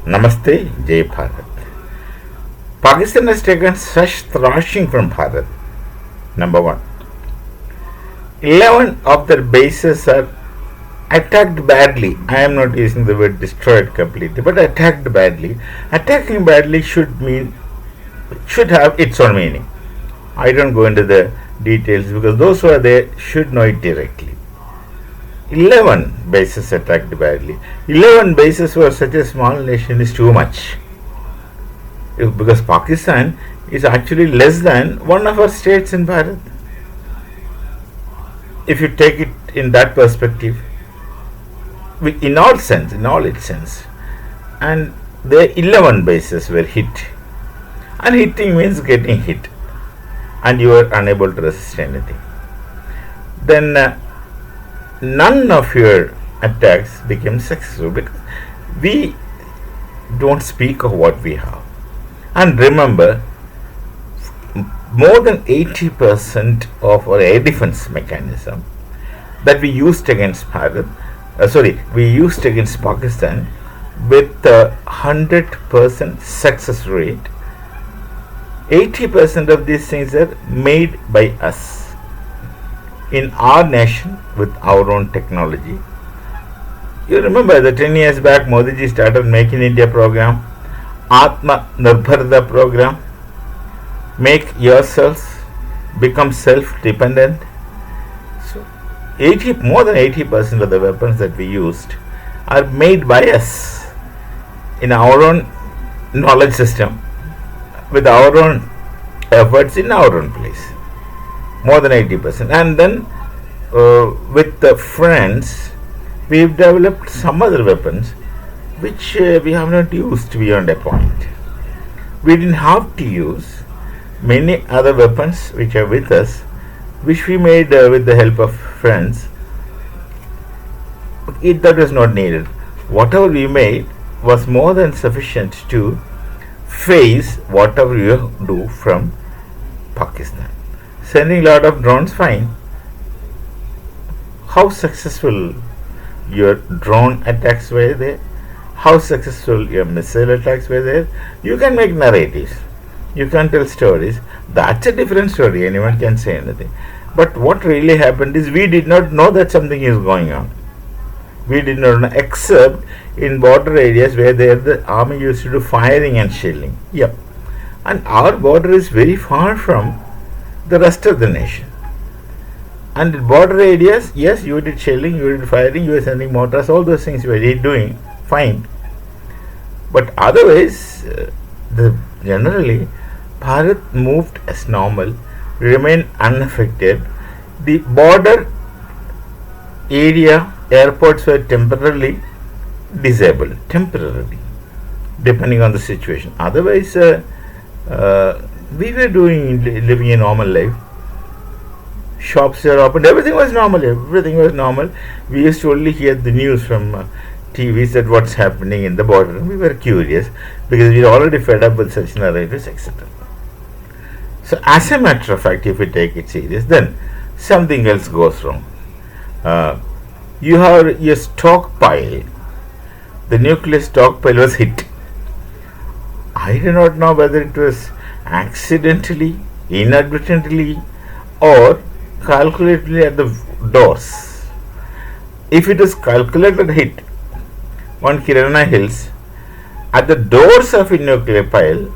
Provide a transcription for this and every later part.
Namaste, Jai Bharat. Pakistan has taken such thrashing from Bharat. Number one, 11 of their bases are attacked badly. I am not using the word destroyed completely, but attacked badly. Attacking badly should have its own meaning. I don't go into the details because those who are there should know it directly. 11 bases attacked badly. 11 bases for such a small nation is too much. Because Pakistan is actually less than one of our states in Bharat. If you take it in that perspective, in all its sense, and the 11 bases were hit, and hitting means getting hit, and you are unable to resist anything. Then none of your attacks became successful because we don't speak of what we have. And remember, more than 80% of our air defense mechanism that we used against we used against Pakistan with 100% success rate. 80% of these things are made by us in our nation with our own technology. You remember the 10 years back, Modi ji started Make in India program, Atma Nirbharta program, make yourselves become self-dependent. So, more than 80% of the weapons that we used are made by us in our own knowledge system, with our own efforts in our own place. More than 80%. And then with the friends, we've developed some other weapons which we have not used beyond a point. We didn't have to use many other weapons which are with us, which we made with the help of friends. That was not needed. Whatever we made was more than sufficient to face whatever you do from Pakistan. Sending a lot of drones, fine. How successful your drone attacks were there? How successful your missile attacks were there? You can make narratives. You can tell stories. That's a different story. Anyone can say anything. But what really happened is we did not know that something is going on. We did not know, except in border areas where the army used to do firing and shelling. Yep. And our border is very far from the rest of the nation. And in border areas, yes, you did shelling, you did firing, you were sending mortars, all those things you were doing, fine. But otherwise, generally, Bharat moved as normal, remained unaffected. The border area airports were temporarily disabled, depending on the situation. Otherwise, we were living a normal life. Shops were open. Everything was normal. We used to only hear the news from TVs that what's happening in the border. We were curious because we were already fed up with such narratives, etc. So, as a matter of fact, if we take it serious, then something else goes wrong. You have your stockpile. The nuclear stockpile was hit. I do not know whether it was accidentally, inadvertently, or calculatedly at the doors. If it is calculated hit on Kirana Hills at the doors of a nuclear pile,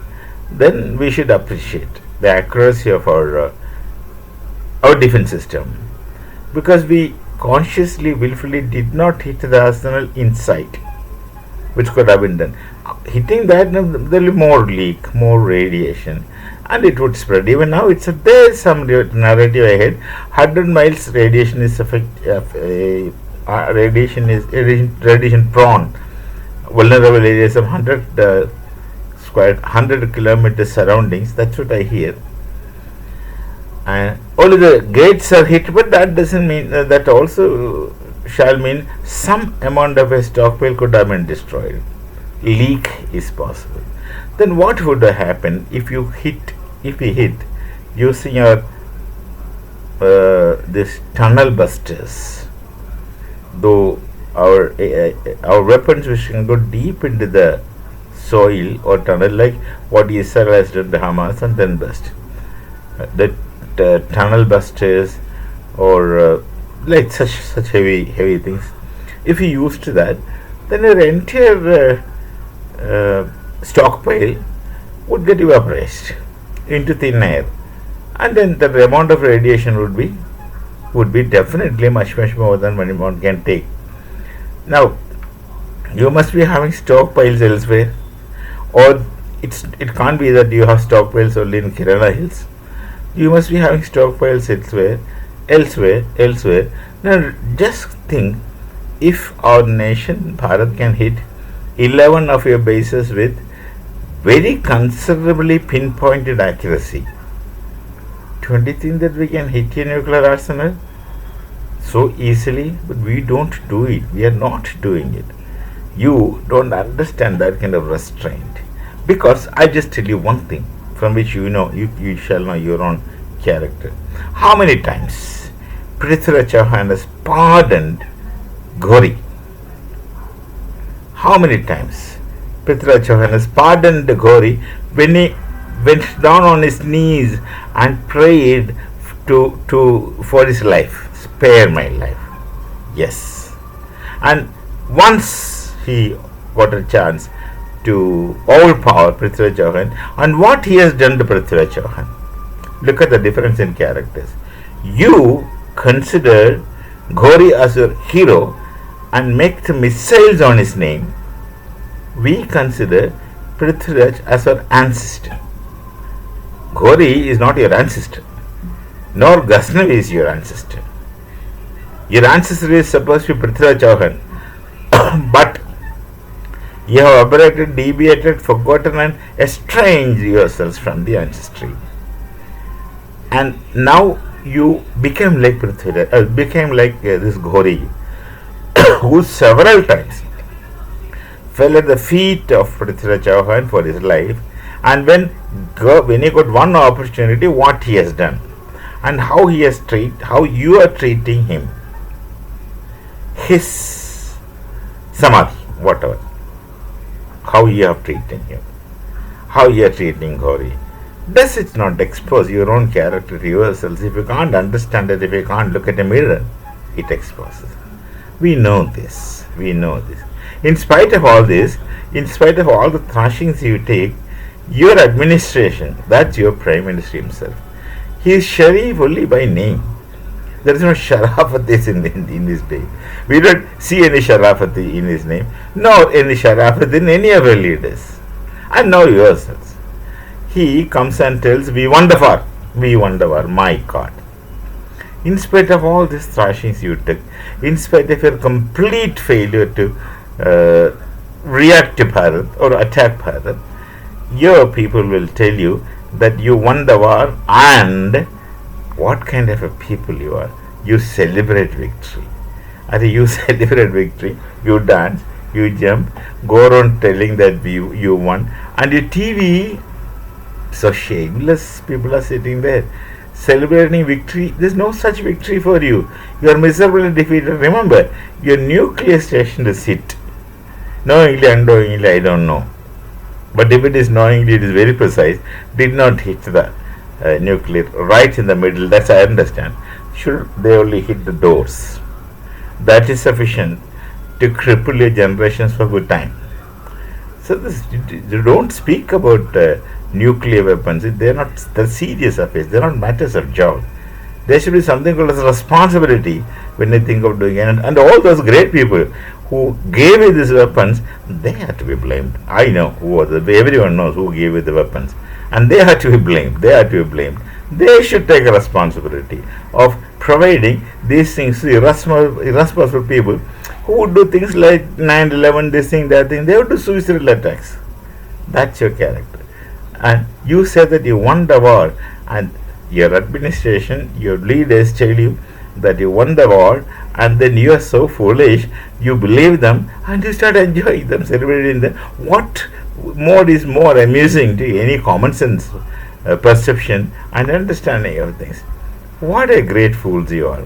then we should appreciate the accuracy of our defense system, because we consciously, willfully did not hit the arsenal inside, which could have been done. Hitting that, there will be more leak, more radiation, and it would spread. Even now, there is some narrative ahead. 100 miles radiation is radiation prone. Vulnerable areas of 100 kilometers surroundings. That's what I hear. And only the gates are hit, but that doesn't mean that also shall mean some amount of a stockpile could have been destroyed. Leak is possible. Then what would happen if we hit using our this tunnel busters? Though our weapons which can go deep into the soil or tunnel like what Israel has done to Hamas and then bust. The tunnel busters or like such heavy things. If you used that, then your entire stockpile would get evaporated into thin air, and then the amount of radiation would be definitely much more than one can take. Now you must be having stockpiles elsewhere, or it can't be that you have stockpiles only in Kerala Hills. You must be having stockpiles elsewhere. Now just think, if our nation Bharat can hit 11 of your bases with very considerably pinpointed accuracy, don't you think that we can hit a nuclear arsenal so easily? But we don't do it. We are not doing it. You don't understand that kind of restraint. Because I just tell you one thing from which you shall know your own character. How many times Prithviraj Chauhan has pardoned Ghori? How many times Prithviraj Chauhan has pardoned Ghori when he went down on his knees and prayed for his life? Spare my life. Yes. And once he got a chance to overpower Prithviraj Chauhan, and what he has done to Prithviraj Chauhan. Look at the difference in characters. You consider Ghori as your hero and make the missiles on his name. We consider Prithviraj as our ancestor. Ghori is not your ancestor, nor Ghaznavi is your ancestor. Your ancestor is supposed to be Prithviraj Chauhan, but you have aberrated, deviated, forgotten, and estranged yourselves from the ancestry. And now you became like Prithviraj, became like this Ghori, who several times fell at the feet of Prithviraj Chauhan for his life, and when he got one opportunity, what he has done, and how you are treating him, his samadhi, whatever, how you are treating him, how you are treating Ghori. Does it not expose your own character to yourselves? If you can't understand it, if you can't look at a mirror, it exposes. We know this. In spite of all this, in spite of all the thrashings you take, your administration, that's your Prime Minister himself, he is Sharif only by name. There is no Sharafatis in his day. We don't see any Sharafati in his name, nor any Sharafat in any of our leaders. And now yourselves. He comes and tells, we won the war, my God. In spite of all these thrashings you took, in spite of your complete failure to react to Bharat or attack Bharat, your people will tell you that you won the war, and what kind of a people you are. You celebrate victory. You celebrate victory, you dance, you jump, go around telling that you won, and your TV, so shameless people are sitting there celebrating victory. There's no such victory for you. You are miserably defeated. Remember, your nuclear station is hit. Knowingly, unknowingly, I don't know. But if it is knowingly, it is very precise. Did not hit the nuclear right in the middle. That's I understand. Should they only hit the doors? That is sufficient to cripple your generations for good time. So you don't speak about nuclear weapons. They're not the serious affairs. They're not matters of joke. There should be something called as responsibility when they think of doing it. And all those great people who gave you these weapons, they have to be blamed. I know who are everyone knows who gave you the weapons, and they have to be blamed. They should take a responsibility of providing these things to irresponsible people who would do things like 9/11, this thing, that thing. They would do suicidal attacks. That's your character. And you say that you won the war, and your administration, your leaders tell you that you won the war, and then you are so foolish, you believe them, and you start enjoying them, celebrating them. What more is more amusing to any common sense perception and understanding of things? What a great fools you are.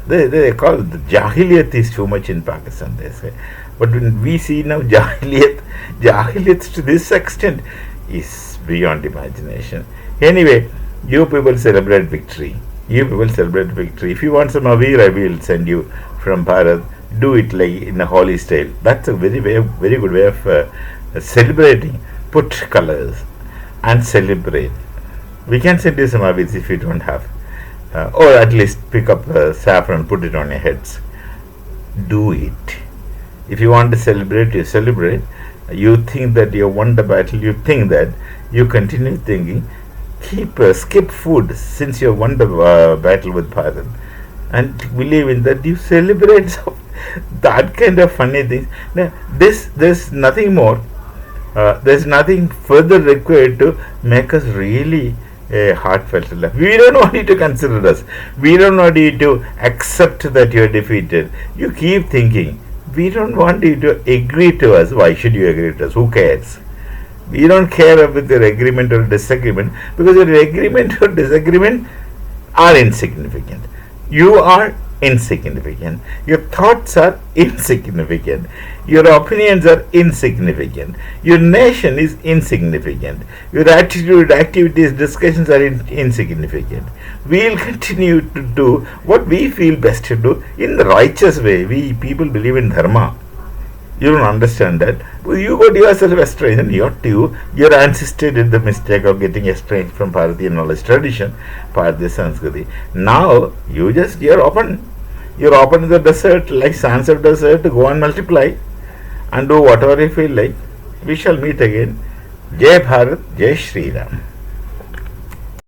They call it the Jahiliyat is too much in Pakistan, they say. But when we see now Jahiliyat to this extent is beyond imagination. Anyway, you people celebrate victory. You people celebrate victory. If you want some Avir, I will send you from Bharat. Do it like in a holy style. That's a very good way of celebrating. Put colors and celebrate. We can send you some Avirs if you don't have. Or at least pick up saffron, put it on your heads. Do it. If you want to celebrate, you celebrate. You think that you won the battle, you think that, you continue thinking. Skip food since you won the battle with Bharat, and believe in that, you celebrate that kind of funny things. Now, there's nothing more. There's nothing further required to make us really heartfelt love. We don't want you to consider us. We don't want you to accept that you are defeated. You keep thinking. We don't want you to agree to us. Why should you agree to us? Who cares? We don't care about your agreement or disagreement, because your agreement or disagreement are insignificant. You are insignificant. Your thoughts are insignificant. Your opinions are insignificant. Your nation is insignificant. Your attitude, activities, discussions are insignificant. We will continue to do what we feel best to do in the righteous way. We people believe in dharma. You don't understand that. Well, you got yourself estranged, and your ancestor did the mistake of getting estranged from Bharatiya knowledge tradition, Bharatiya Sanskriti. Now you're open. You're open in the desert, like sands of desert, to go and multiply and do whatever you feel like. We shall meet again. Jai Bharat, Jai Shri Ram.